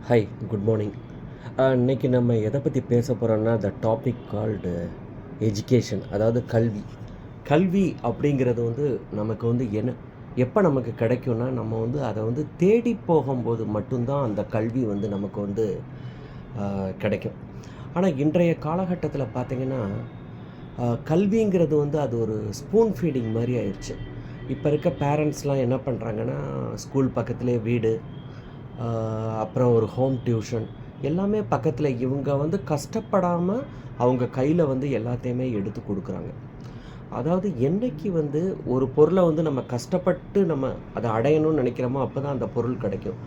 Hi, good morning. இன்னைக்கு நம்ம எதை பற்றி பேச போகிறோம்னா த டாபிக் கால்டு எஜுகேஷன், அதாவது கல்வி. கல்வி அப்படிங்கிறது நமக்கு எப்போ நமக்கு கிடைக்கும்னா, நம்ம அதை தேடி போகும்போது மட்டும்தான் அந்த கல்வி நமக்கு கிடைக்கும். ஆனால் இன்றைய காலகட்டத்தில் பார்த்திங்கன்னா, கல்விங்கிறது அது ஒரு ஸ்பூன் ஃபீடிங் மாதிரி ஆயிடுச்சு. இப்போ இருக்க பேரண்ட்ஸ்லாம் என்ன பண்ணுறாங்கன்னா, ஸ்கூல் பக்கத்துலேயே வீடு, அப்புறம் ஒரு ஹோம் டியூஷன் எல்லாமே பக்கத்தில். இவங்க கஷ்டப்படாமல் அவங்க கையில் எல்லாத்தையுமே எடுத்து கொடுக்குறாங்க. அதாவது என்றைக்கு ஒரு பொருளை நம்ம கஷ்டப்பட்டு நம்ம அதை அடையணும்னு நினைக்கிறோமோ அப்போ தான் அந்த பொருள் கிடைக்கும்.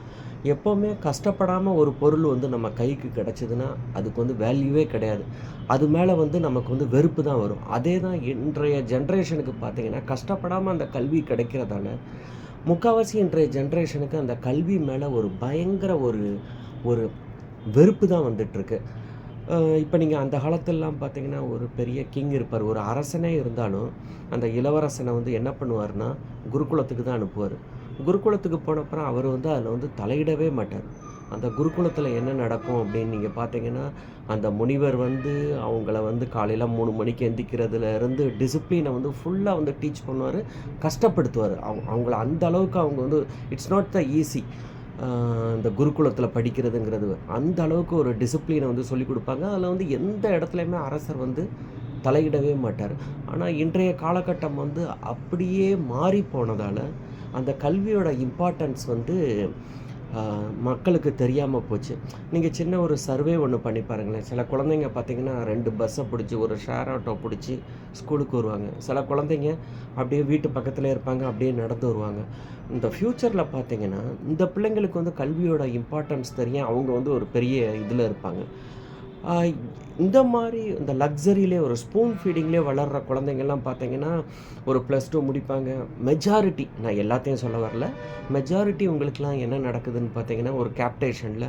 எப்போவுமே கஷ்டப்படாமல் ஒரு பொருள் நம்ம கைக்கு கிடச்சிதுன்னா அதுக்கு வேல்யூவே கிடையாது. அது மேலே நமக்கு வெறுப்பு தான் வரும். அதே தான் இன்றைய ஜென்ரேஷனுக்கு பார்த்திங்கன்னா, கஷ்டப்படாமல் அந்த கல்வி கிடைக்கிறதால முக்கால்வாசி இன்றைய ஜென்ரேஷனுக்கு அந்த கல்வி மேலே ஒரு பயங்கர ஒரு ஒரு வெறுப்பு தான் வந்துட்டுருக்கு. இப்போ நீங்கள் அந்த காலத்திலலாம் பார்த்தீங்கன்னா, ஒரு பெரிய கிங் இருப்பார். ஒரு அரசனே இருந்தாலும் அந்த இளவரசனை என்ன பண்ணுவார்னா, குருகுலத்துக்கு தான் அனுப்புவார். குருகுலத்துக்கு போனப்புறம் அவர் அதில் தலையிடவே மாட்டார். அந்த குருகுலத்தில் என்ன நடக்கும் அப்படின்னு நீங்கள் பார்த்தீங்கன்னா, அந்த முனிவர் அவங்கள காலையில் 3 மணிக்கு எந்திரிக்கிறதுலேருந்து டிசிப்ளினை ஃபுல்லாக டீச் பண்ணுவார், கஷ்டப்படுத்துவார். அவங்கள அந்த அளவுக்கு அவங்க இட்ஸ் நாட் த ஈஸி. இந்த குருகுலத்தில் படிக்கிறதுங்கிறது அந்த அளவுக்கு ஒரு டிசிப்ளினை சொல்லிக் கொடுப்பாங்க. அதில் எந்த இடத்துலையுமே அரசர் தலையிடவே மாட்டார். ஆனால் இன்றைய காலகட்டம் அப்படியே மாறி போனதால் அந்த கல்வியோட இம்பார்ட்டன்ஸ் மக்களுக்கு தெரியாமல் போச்சு. நீங்கள் சின்ன ஒரு சர்வே ஒன்று பண்ணி பாருங்களேன். சில குழந்தைங்க பார்த்திங்கன்னா 2 பஸ்ஸை பிடிச்சி, ஒரு ஷேர் ஆட்டோ பிடிச்சி ஸ்கூலுக்கு வருவாங்க. சில குழந்தைங்க அப்படியே வீட்டு பக்கத்தில் இருப்பாங்க, அப்படியே நடந்து வருவாங்க. இந்த ஃப்யூச்சரில் பார்த்திங்கன்னா இந்த பிள்ளைங்களுக்கு கல்வியோட இம்பார்ட்டன்ஸ் தெரியும். அவங்க ஒரு பெரிய இதில் இருப்பாங்க. இந்த மாதிரி இந்த லக்ஸரியிலே ஒரு ஸ்பூன் ஃபீடிங்லேயே வளர்கிற குழந்தைங்கள்லாம் பார்த்திங்கன்னா, ஒரு +2 முடிப்பாங்க. மெஜாரிட்டி, நான் எல்லாத்தையும் சொல்ல வரல, மெஜாரிட்டி உங்களுக்கெலாம் என்ன நடக்குதுன்னு பார்த்தீங்கன்னா, ஒரு கேப்டேஷனில்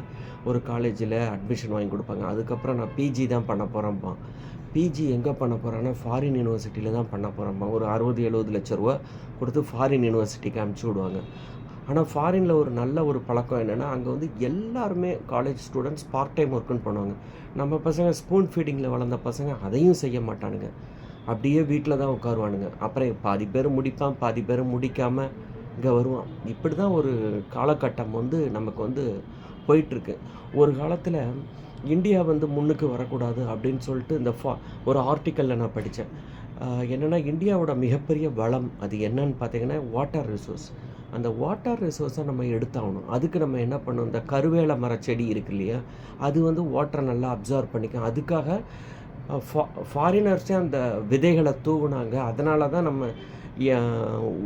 ஒரு காலேஜில் அட்மிஷன் வாங்கி கொடுப்பாங்க. அதுக்கப்புறம் நான் பிஜி தான் பண்ண போகிறேன்பான். பிஜி எங்கே பண்ண போகிறேன்னா, ஃபாரின் யூனிவர்சிட்டியில் தான் பண்ண போகிறேன்பான். ஒரு 60-70 லட்ச ரூபா கொடுத்து ஃபாரின் யூனிவர்சிட்டிக்கு அனுப்பிச்சி விடுவாங்க. ஆனால் ஃபாரினில் ஒரு நல்ல ஒரு பழக்கம் என்னென்னா, அங்கே எல்லாருமே காலேஜ் ஸ்டூடெண்ட்ஸ் பார்ட் டைம் ஒர்க்குன்னு பண்ணுவாங்க. நம்ம பசங்க ஸ்பூன் ஃபீடிங்கில் வளர்ந்த பசங்க அதையும் செய்ய மாட்டானுங்க. அப்படியே வீட்டில் தான் உட்காருவானுங்க. அப்புறம் பாதி பேர் முடிப்பான், பாதி பேர் முடிக்காமல் இங்கே வருவான். இப்படி தான் ஒரு காலகட்டம் நமக்கு போயிட்டுருக்கு. ஒரு காலத்தில் இந்தியா முன்னுக்கு வரக்கூடாது அப்படின்னு சொல்லிட்டு இந்த ஒரு ஆர்டிக்கலில் நான் படித்தேன். என்னென்னா, இந்தியாவோட மிகப்பெரிய வளம் அது என்னன்னு பார்த்தீங்கன்னா வாட்டர் ரிசோர்ஸ். அந்த வாட்டர் ரிசோர்ஸை நம்ம எடுத்தாகணும். அதுக்கு நம்ம என்ன பண்ணணும், இந்த கருவேல மரச்செடி இருக்கு இல்லையா, அது வாட்டரை நல்லா அப்சார்ப் பண்ணிக்கும். அதுக்காக ஃபாரினர்ஸே அந்த விதைகளை தூவுனாங்க. அதனால தான் நம்ம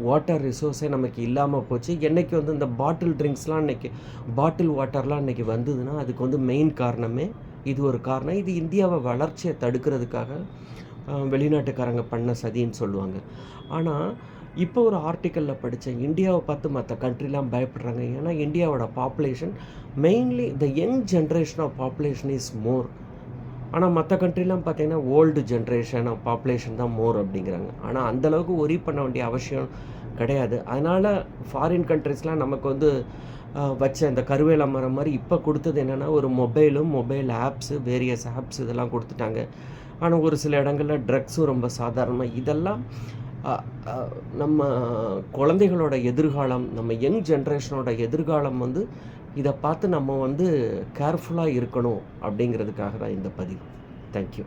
வாட்டர் ரிசோர்ஸே நமக்கு இல்லாமல் போச்சு. என்றைக்கு இந்த பாட்டில் ட்ரிங்க்ஸ்லாம் இன்றைக்கி, பாட்டில் வாட்டர்லாம் இன்றைக்கி வந்ததுன்னா அதுக்கு மெயின் காரணமே இது ஒரு காரணம். இது இந்தியாவை வளர்ச்சியை தடுக்கிறதுக்காக வெளிநாட்டுக்காரங்க பண்ண சதின்னு சொல்லுவாங்க. ஆனால் இப்போ ஒரு ஆர்டிக்கலில் படித்தேன், இந்தியாவை பார்த்து மற்ற கண்ட்ரிலாம் பயப்படுறாங்க. ஏன்னா இந்தியாவோட population mainly the young generation of population is more. ஆனால் மற்ற கண்ட்ரிலாம் பார்த்திங்கன்னா ஓல்டு ஜென்ரேஷன் ஆஃப் பாப்புலேஷன் தான் மோர் அப்படிங்கிறாங்க. ஆனால் அந்தளவுக்கு ஒரி பண்ண வேண்டிய அவசியம் கிடையாது. அதனால் ஃபாரின் கண்ட்ரிஸ்லாம் நமக்கு வச்ச இந்த கருவேல மரம் மாதிரி இப்போ கொடுத்தது என்னென்னா, ஒரு மொபைல் ஆப்ஸு, வேரியஸ் ஆப்ஸ் இதெல்லாம் கொடுத்துட்டாங்க. ஆனால் ஒரு சில இடங்களில் ட்ரக்ஸும் ரொம்ப சாதாரணமாக. இதெல்லாம் நம்ம குழந்தைகளோட எதிர்காலம், நம்ம யங் ஜென்ரேஷனோட எதிர்காலம் இதை பார்த்து நம்ம கேர்ஃபுல்லாக இருக்கணும் அப்படிங்கிறதுக்காக தான் இந்த பதிவு. தேங்க்யூ.